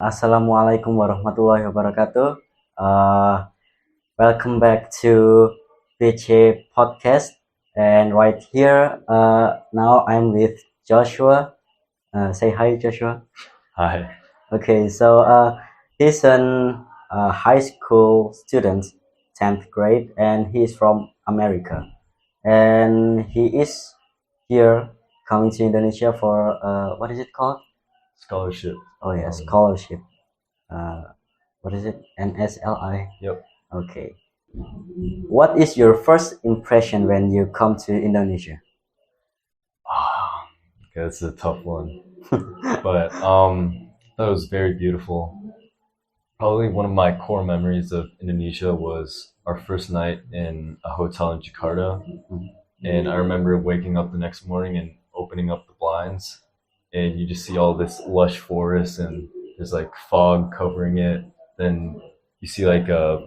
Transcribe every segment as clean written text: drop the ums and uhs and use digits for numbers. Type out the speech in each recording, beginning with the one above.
Assalamualaikum warahmatullahi wabarakatuh. Welcome back to BC Podcast. And right here, now I'm with Joshua. Say hi, Joshua. Hi. Okay, so he's an high school student, 10th grade, and he's from America. And he is here coming to Indonesia for, what is it called? Scholarship. Oh yeah, scholarship. What is it? NSLI? Yep. Okay. What is your first impression when you come to Indonesia? Okay, that's a tough one. But that was very beautiful. Probably one of my core memories of Indonesia was our first night in a hotel in Jakarta. And I remember waking up the next morning and opening up the blinds, and you just see all this lush forest and there's like fog covering it. Then you see like a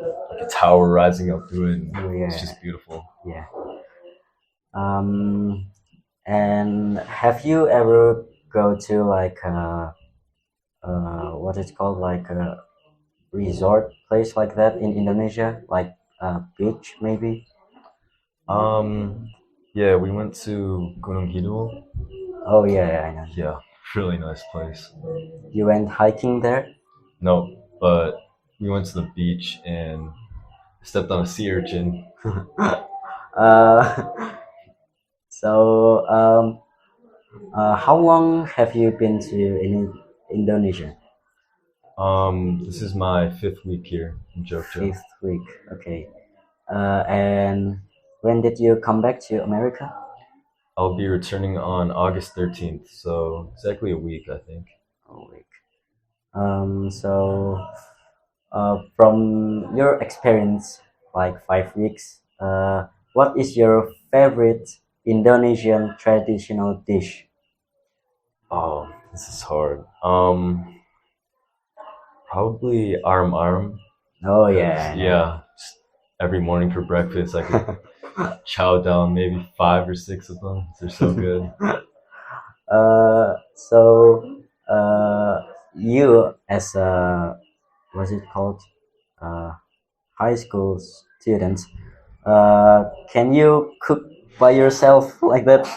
tower rising up through it, and it's just beautiful. Yeah. And have you ever go to like what is called, like a resort place like that in Indonesia, like a beach maybe? Yeah, we went to Gunung Kidul. Oh yeah, I know. Yeah, really nice place. You went hiking there? No, but we went to the beach and stepped on a sea urchin. So how long have you been to Indonesia? This is my 5th week here in Jogja. 5th week, okay. And when did you come back to America? I'll be returning on August 13th, so exactly a week, I think. A week. So from your experience, like 5 weeks, what is your favorite Indonesian traditional dish? Oh, this is hard. Probably arm. Oh yeah. Yeah. Just every morning for breakfast, I could chow down maybe 5 or 6 of them. They're so good. So you as a, what's it called, high school student, can you cook by yourself like that?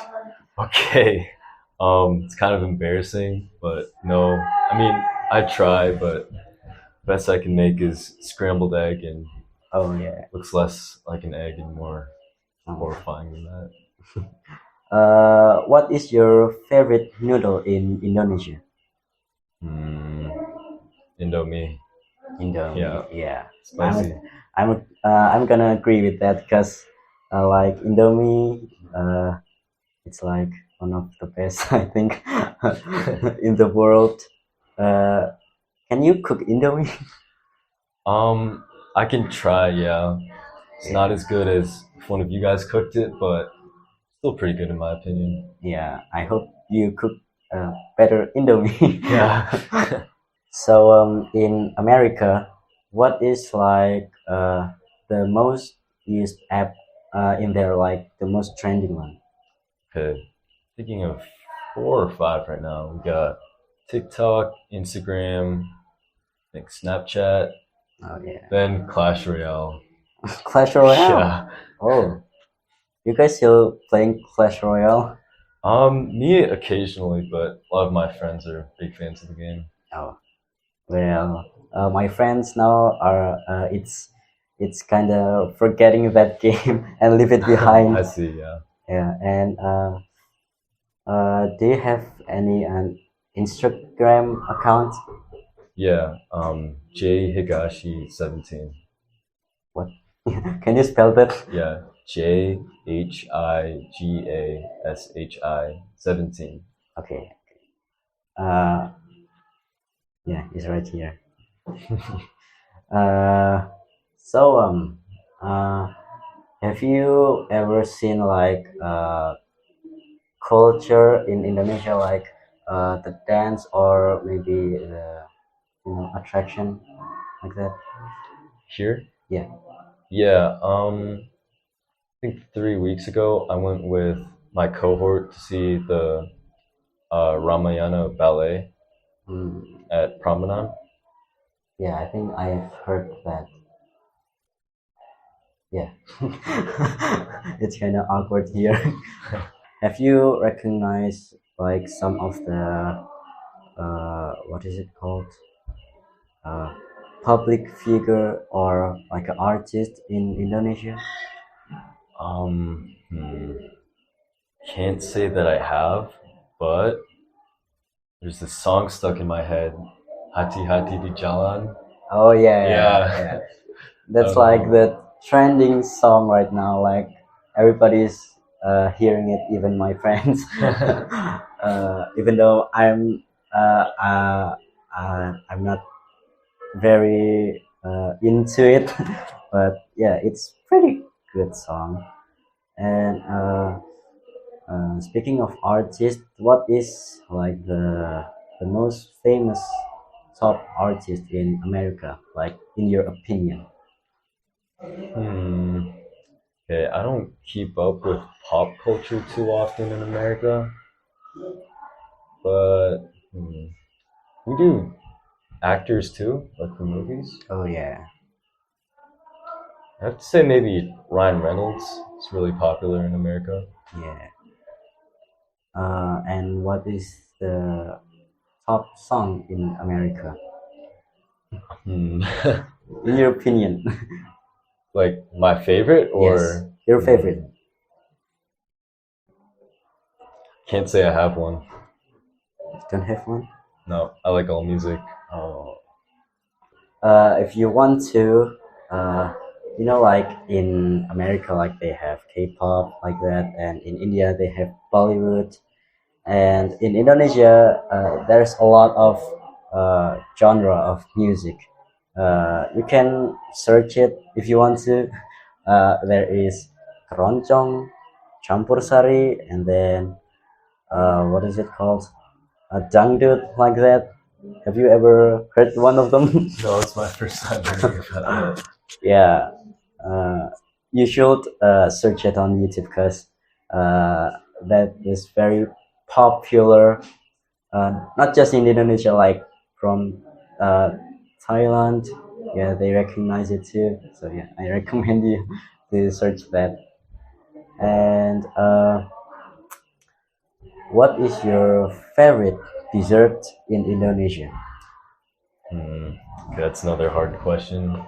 Okay. It's kind of embarrassing, but no. I mean, I try, but best I can make is scrambled egg, and Oh yeah. looks less like an egg and more horrifying than that. What is your favorite noodle in Indonesia? Indomie. Indomie. Yeah. Spicy. I'm gonna agree with that, because like Indomie, it's like one of the best I think in the world. Can you cook Indomie? I can try, yeah. It's not as good as if one of you guys cooked it, but still pretty good in my opinion. Yeah, I hope you cook better Indomie. Yeah. So in America, what is like the most used app in there, like the most trending one? Okay. Thinking of 4 or 5 right now. We got TikTok, Instagram, I think Snapchat, Oh yeah. then Clash Royale. Clash Royale. Yeah. Oh, you guys still playing Clash Royale? Me occasionally, but a lot of my friends are big fans of the game. Oh, well, my friends now are it's kind of forgetting that game and leave it behind. I see, yeah. Yeah, and do you have any Instagram account? Yeah, J Higashi 17. What? Can you spell that? Yeah, JHIGASHI 17. Okay. Yeah, it's right here. So have you ever seen like culture in Indonesia, like the dance or maybe the attraction like that? Here? Yeah. Yeah, I think 3 weeks ago I went with my cohort to see the Ramayana Ballet Mm, at Promenade. yeah, I think I've heard that. Yeah, it's kind of awkward here. Have you recognized like some of the what is it called? Uh, Public figure or like an artist in Indonesia? Um, hmm, can't say that I have, but there's this song stuck in my head, Hati Hati di Jalan. Oh yeah, yeah, yeah. Yeah. I That's don't like know. the trending song right now. Like everybody's hearing it, even my friends. Even though I'm not very into it, but yeah, it's pretty good song. And speaking of artists, what is like the most famous top artist in America? Like in your opinion? Hmm. Okay, I don't keep up with pop culture too often in America, but we do actors too, like for movies. Oh yeah, I have to say maybe Ryan Reynolds is really popular in America. yeah. And what is the top song in America? Hmm. In your opinion? Like my favorite, Yes, or your favorite. can't say I have one. You don't have one? No, I like all music. Oh. If you want to, like in America, like they have K-pop like that, and in India they have Bollywood, and in Indonesia there's a lot of genre of music. You can search it if you want to. There is keroncong, campur sari, and then what is it called? A dangdut like that. Have you ever heard one of them? No, it's my first time hearing about that. Yeah, uh, you should search it on YouTube because uh, that is very popular. Not just in Indonesia, like from uh, Thailand. Yeah, they recognize it too. So yeah, I recommend you to search that. And what is your favorite dessert in Indonesia? Hmm. Okay, that's another hard question.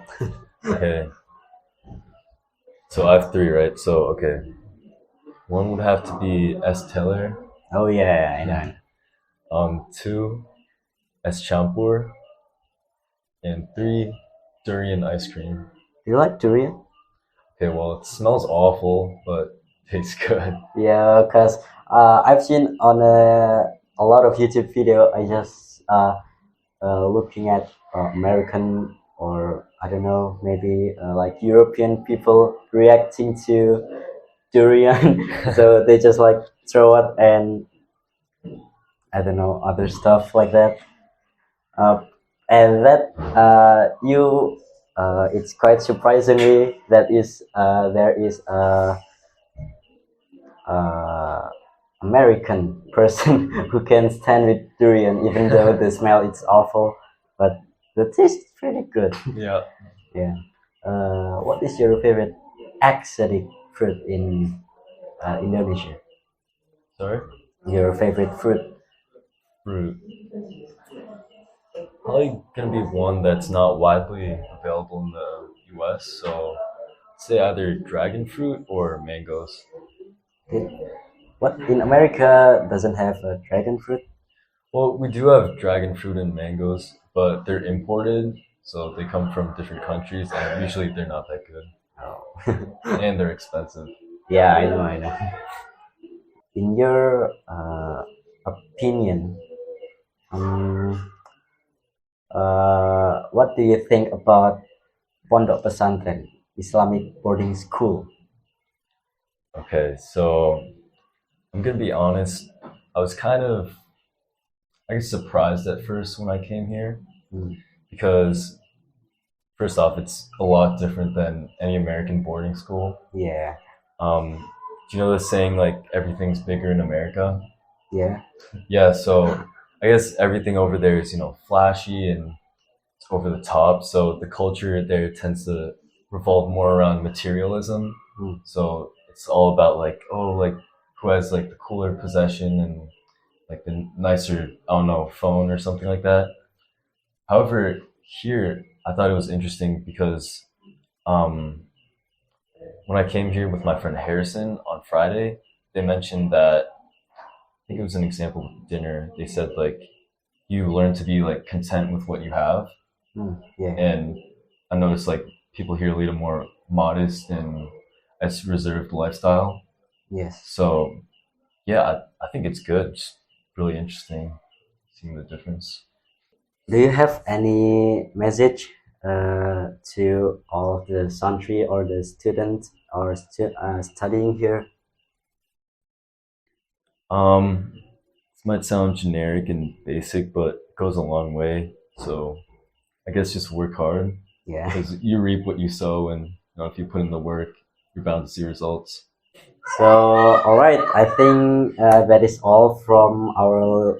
Okay, so I have three, right? So okay, one would have to be S Teller. Oh yeah, I know. Two S Champur, and three durian ice cream. Do you like durian? Okay, well it smells awful, but tastes good. Yeah, because I've seen on a lot of YouTube video. I just looking at American or I don't know, maybe like European people reacting to durian. So they just like throw it and I don't know other stuff like that. Uh, and that it's quite surprisingly that is there is a uh, American person who can stand with durian, even though the smell is awful, but the taste is pretty good. Yeah. Yeah. What is your favorite exotic fruit in Indonesia? Sorry? Your favorite fruit? Fruit. Probably gonna be one that's not widely available in the US, so say either dragon fruit or mangoes. What in America doesn't have a dragon fruit? Well, we do have dragon fruit and mangoes, but they're imported, so they come from different countries, and usually they're not that good, Oh. and they're expensive. Yeah, I know, I know. In your opinion, um, what do you think about pondok pesantren, Islamic boarding school? Okay, so I'm gonna be honest. I was kind of, I guess, surprised at first when I came here Mm, because, first off, it's a lot different than any American boarding school. yeah, Do you know the saying like everything's bigger in America? Yeah. Yeah, so I guess everything over there is, flashy and it's over the top. So the culture there tends to revolve more around materialism. Mm. So it's all about like, oh, like who has like the cooler possession and like the nicer, I don't know, phone or something like that. However, here I thought it was interesting because um, when I came here with my friend Harrison on Friday, they mentioned that I think it was an example of dinner. They said like you learn to be like content with what you have, Yeah. and I noticed like people here lead a more modest and as reserved lifestyle. Yes. So yeah, I think it's good. It's really interesting seeing the difference. Do you have any message to all of the Santri or the students or studying here? This might sound generic and basic, but it goes a long way. So I guess just work hard Yeah. because you reap what you sow, and if you put in the work, you're bound to see results. So, all right, I think that is all from our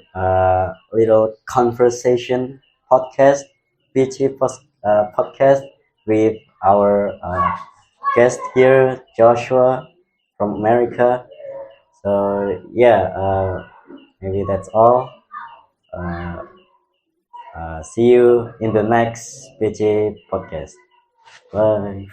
little conversation podcast, podcast with our guest here, Joshua from America. So, yeah, maybe that's all. Uh, See you in the next PG podcast. Bye.